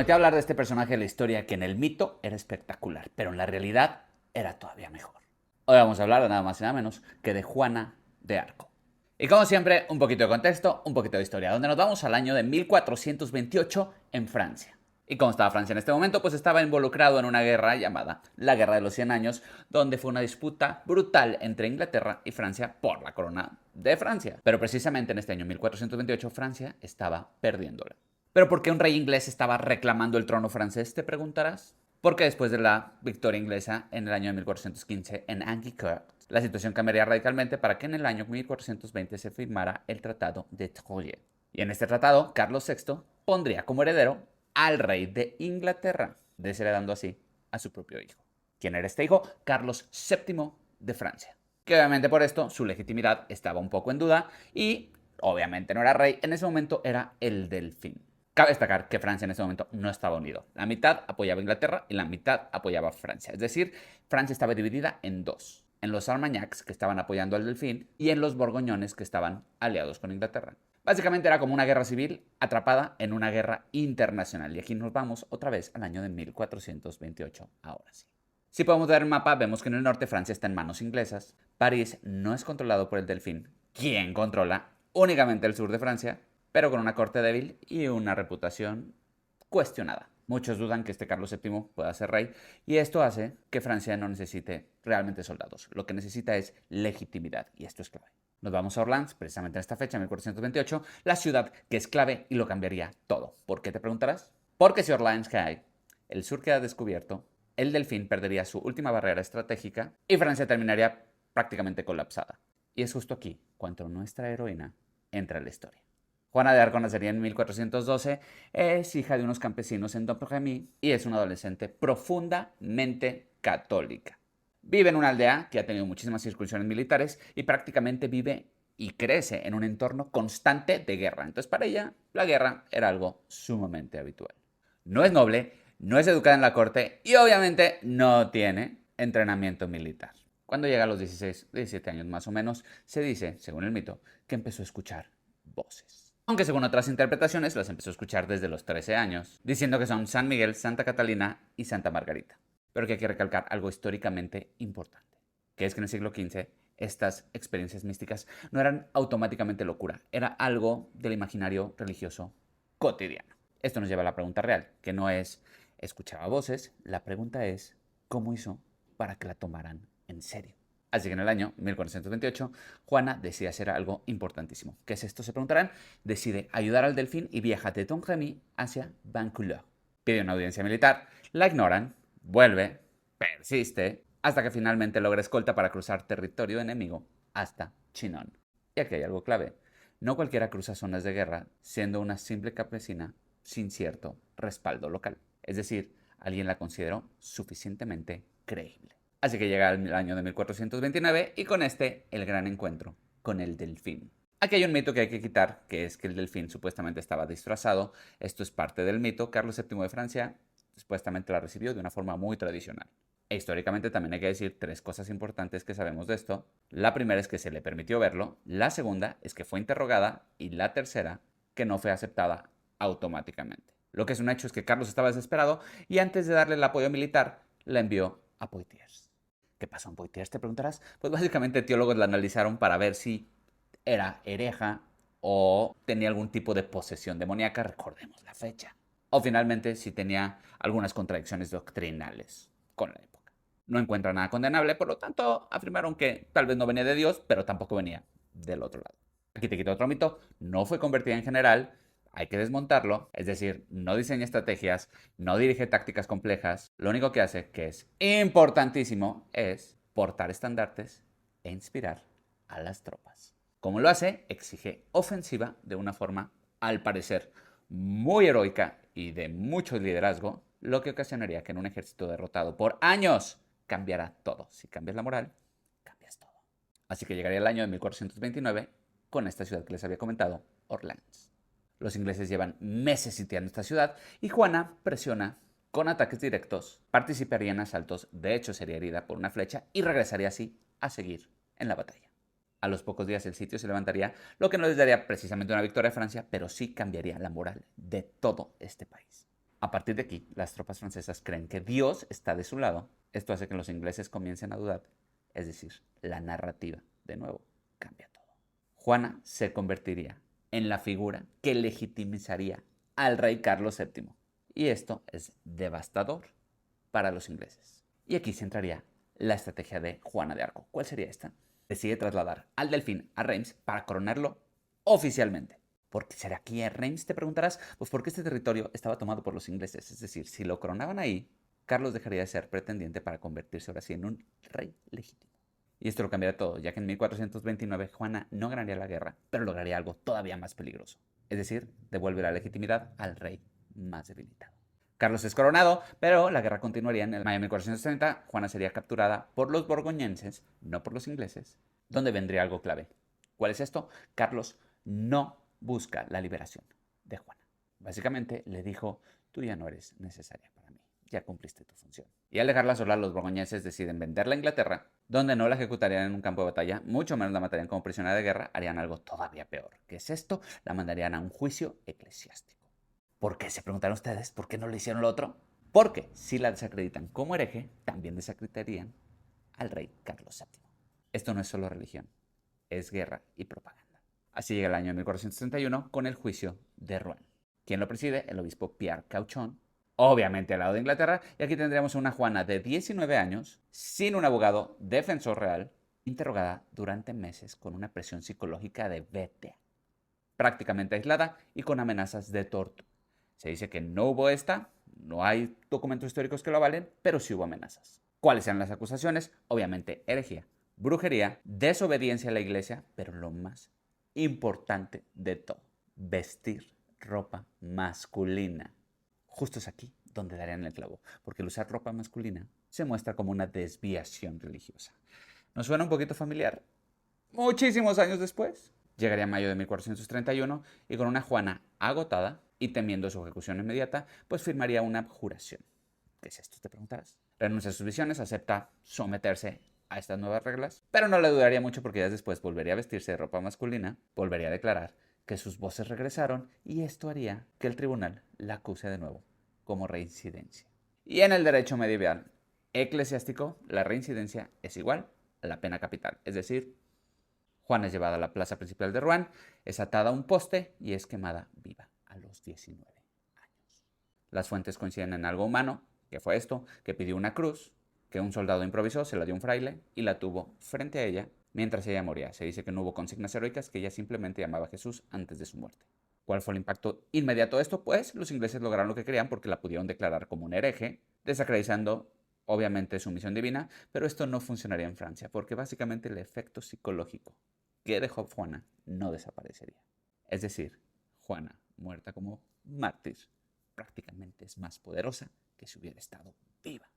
Prometí hablar de este personaje de la historia que en el mito era espectacular, pero en la realidad era todavía mejor. Hoy vamos a hablar de nada más y nada menos que de Juana de Arco. Y como siempre, un poquito de contexto, un poquito de historia, donde nos vamos al año de 1428 en Francia. ¿Y cómo estaba Francia en este momento? Pues estaba involucrado en una guerra llamada la Guerra de los 100 Años, donde fue una disputa brutal entre Inglaterra y Francia por la corona de Francia. Pero precisamente en este año 1428 Francia estaba perdiéndola. ¿Pero por qué un rey inglés estaba reclamando el trono francés, te preguntarás? Porque después de la victoria inglesa en el año de 1415 en Agincourt, la situación cambiaría radicalmente para que en el año 1420 se firmara el Tratado de Troyes. Y en este tratado, Carlos VI pondría como heredero al rey de Inglaterra, desheredando así a su propio hijo. ¿Quién era este hijo? Carlos VII de Francia. Que obviamente por esto su legitimidad estaba un poco en duda y obviamente no era rey, en ese momento era el delfín. Cabe destacar que Francia en ese momento no estaba unido. La mitad apoyaba a Inglaterra y la mitad apoyaba a Francia. Es decir, Francia estaba dividida en dos. En los Armagnacs, que estaban apoyando al delfín, y en los borgoñones, que estaban aliados con Inglaterra. Básicamente era como una guerra civil atrapada en una guerra internacional. Y aquí nos vamos otra vez al año de 1428, ahora sí. Si podemos ver el mapa, vemos que en el norte Francia está en manos inglesas. París no es controlado por el delfín, quien controla únicamente el sur de Francia, pero con una corte débil y una reputación cuestionada. Muchos dudan que este Carlos VII pueda ser rey y esto hace que Francia no necesite realmente soldados. Lo que necesita es legitimidad y esto es clave. Nos vamos a Orleans, precisamente en esta fecha, 1428, la ciudad que es clave y lo cambiaría todo. ¿Por qué te preguntarás? Porque si Orleans cae, el sur queda descubierto, el delfín perdería su última barrera estratégica y Francia terminaría prácticamente colapsada. Y es justo aquí cuando nuestra heroína entra en la historia. Juana de Arco nacería en 1412, es hija de unos campesinos en Domremy y es una adolescente profundamente católica. Vive en una aldea que ha tenido muchísimas incursiones militares y prácticamente vive y crece en un entorno constante de guerra. Entonces para ella la guerra era algo sumamente habitual. No es noble, no es educada en la corte y obviamente no tiene entrenamiento militar. Cuando llega a los 16, 17 años más o menos, se dice, según el mito, que empezó a escuchar voces. Aunque según otras interpretaciones las empezó a escuchar desde los 13 años, diciendo que son San Miguel, Santa Catalina y Santa Margarita. Pero que hay que recalcar algo históricamente importante, que es que en el siglo XV estas experiencias místicas no eran automáticamente locura, era algo del imaginario religioso cotidiano. Esto nos lleva a la pregunta real, que no es escuchaba voces, la pregunta es ¿cómo hizo para que la tomaran en serio? Así que en el año 1428, Juana decide hacer algo importantísimo. ¿Qué es esto? Se preguntarán. Decide ayudar al delfín y viaja de Domremy hacia Vaucouleurs. Pide una audiencia militar, la ignoran, vuelve, persiste, hasta que finalmente logra escolta para cruzar territorio enemigo hasta Chinon. Y aquí hay algo clave. No cualquiera cruza zonas de guerra siendo una simple campesina sin cierto respaldo local. Es decir, alguien la consideró suficientemente creíble. Así que llega el año de 1429 y con este el gran encuentro con el delfín. Aquí hay un mito que hay que quitar, que es que el delfín supuestamente estaba disfrazado. Esto es parte del mito. Carlos VII de Francia supuestamente la recibió de una forma muy tradicional. E históricamente también hay que decir tres cosas importantes que sabemos de esto. La primera es que se le permitió verlo, la segunda es que fue interrogada y la tercera que no fue aceptada automáticamente. Lo que es un hecho es que Carlos estaba desesperado y antes de darle el apoyo militar la envió a Poitiers. ¿Qué pasó en Poitiers? Te preguntarás. Pues básicamente teólogos la analizaron para ver si era hereja o tenía algún tipo de posesión demoníaca, recordemos la fecha. O finalmente si tenía algunas contradicciones doctrinales con la época. No encuentran nada condenable, por lo tanto afirmaron que tal vez no venía de Dios, pero tampoco venía del otro lado. Aquí te quito otro mito, no fue convertida en general, hay que desmontarlo, es decir, no diseña estrategias, no dirige tácticas complejas, lo único que hace, que es importantísimo, es portar estandartes e inspirar a las tropas. ¿Cómo lo hace? Exige ofensiva de una forma, al parecer, muy heroica y de mucho liderazgo, lo que ocasionaría que en un ejército derrotado por años cambiara todo. Si cambias la moral, cambias todo. Así que llegaría el año de 1429 con esta ciudad que les había comentado, Orleans. Los ingleses llevan meses sitiando esta ciudad y Juana presiona con ataques directos, participaría en asaltos, de hecho sería herida por una flecha y regresaría así a seguir en la batalla. A los pocos días el sitio se levantaría, lo que no les daría precisamente una victoria a Francia, pero sí cambiaría la moral de todo este país. A partir de aquí, las tropas francesas creen que Dios está de su lado. Esto hace que los ingleses comiencen a dudar. Es decir, la narrativa, de nuevo, cambia todo. Juana se convertiría en la figura que legitimizaría al rey Carlos VII. Y esto es devastador para los ingleses. Y aquí se entraría la estrategia de Juana de Arco. ¿Cuál sería esta? Decide trasladar al delfín a Reims para coronarlo oficialmente. ¿Por qué será aquí en Reims? Te preguntarás. Pues porque este territorio estaba tomado por los ingleses. Es decir, si lo coronaban ahí, Carlos dejaría de ser pretendiente para convertirse ahora sí en un rey legítimo. Y esto lo cambiaría todo, ya que en 1429 Juana no ganaría la guerra, pero lograría algo todavía más peligroso. Es decir, devuelve la legitimidad al rey más debilitado. Carlos es coronado, pero la guerra continuaría en el mayo de 1430. Juana sería capturada por los borgoñenses, no por los ingleses, donde vendría algo clave. ¿Cuál es esto? Carlos no busca la liberación de Juana. Básicamente le dijo, tú ya no eres necesaria para mí, ya cumpliste tu función. Y al dejarla sola, los borgoñeses deciden venderla a Inglaterra, donde no la ejecutarían en un campo de batalla, mucho menos la matarían como prisionera de guerra, harían algo todavía peor. ¿Qué es esto? La mandarían a un juicio eclesiástico. ¿Por qué? Se preguntaron ustedes, ¿por qué no le hicieron lo otro? Porque si la desacreditan como hereje, también desacreditarían al rey Carlos VII. Esto no es solo religión, es guerra y propaganda. Así llega el año 1431 con el juicio de Rouen. ¿Quién lo preside? El obispo Pierre Cauchon, obviamente al lado de Inglaterra, y aquí tendríamos a una Juana de 19 años, sin un abogado defensor real, interrogada durante meses con una presión psicológica de vete, prácticamente aislada y con amenazas de tortura. Se dice que no hubo no hay documentos históricos que lo avalen, pero sí hubo amenazas. ¿Cuáles eran las acusaciones? Obviamente herejía, brujería, desobediencia a la iglesia, pero lo más importante de todo, vestir ropa masculina. Justo es aquí donde darían el clavo, porque el usar ropa masculina se muestra como una desviación religiosa. ¿Nos suena un poquito familiar? Muchísimos años después, llegaría mayo de 1431 y con una Juana agotada y temiendo su ejecución inmediata, pues firmaría una abjuración. ¿Qué es esto? Te preguntarás. Renuncia a sus visiones, acepta someterse a estas nuevas reglas, pero no le dudaría mucho porque días después volvería a vestirse de ropa masculina, volvería a declarar que sus voces regresaron y esto haría que el tribunal la acuse de nuevo como reincidencia. Y en el derecho medieval eclesiástico, la reincidencia es igual a la pena capital, es decir, Juana es llevada a la plaza principal de Rouen, es atada a un poste y es quemada viva a los 19 años. Las fuentes coinciden en algo humano, que fue esto, que pidió una cruz, que un soldado improvisó, se la dio un fraile y la tuvo frente a ella mientras ella moría. Se dice que no hubo consignas heroicas, que ella simplemente llamaba a Jesús antes de su muerte. ¿Cuál fue el impacto inmediato de esto? Pues los ingleses lograron lo que querían porque la pudieron declarar como un hereje, desacreditando obviamente su misión divina, pero esto no funcionaría en Francia porque básicamente el efecto psicológico que dejó Juana no desaparecería. Es decir, Juana, muerta como mártir, prácticamente es más poderosa que si hubiera estado viva.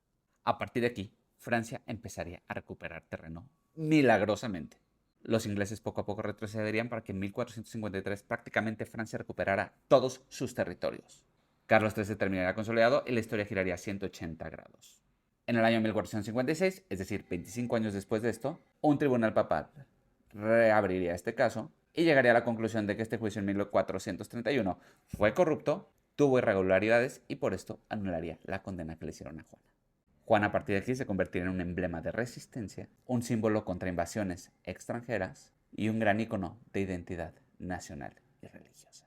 A partir de aquí, Francia empezaría a recuperar terreno milagrosamente. Los ingleses poco a poco retrocederían para que en 1453 prácticamente Francia recuperara todos sus territorios. Carlos III terminaría consolidado y la historia giraría a 180 grados. En el año 1456, es decir, 25 años después de esto, un tribunal papal reabriría este caso y llegaría a la conclusión de que este juicio en 1431 fue corrupto, tuvo irregularidades y por esto anularía la condena que le hicieron a Juana. Juana a partir de aquí se convertiría en un emblema de resistencia, un símbolo contra invasiones extranjeras y un gran ícono de identidad nacional y religiosa.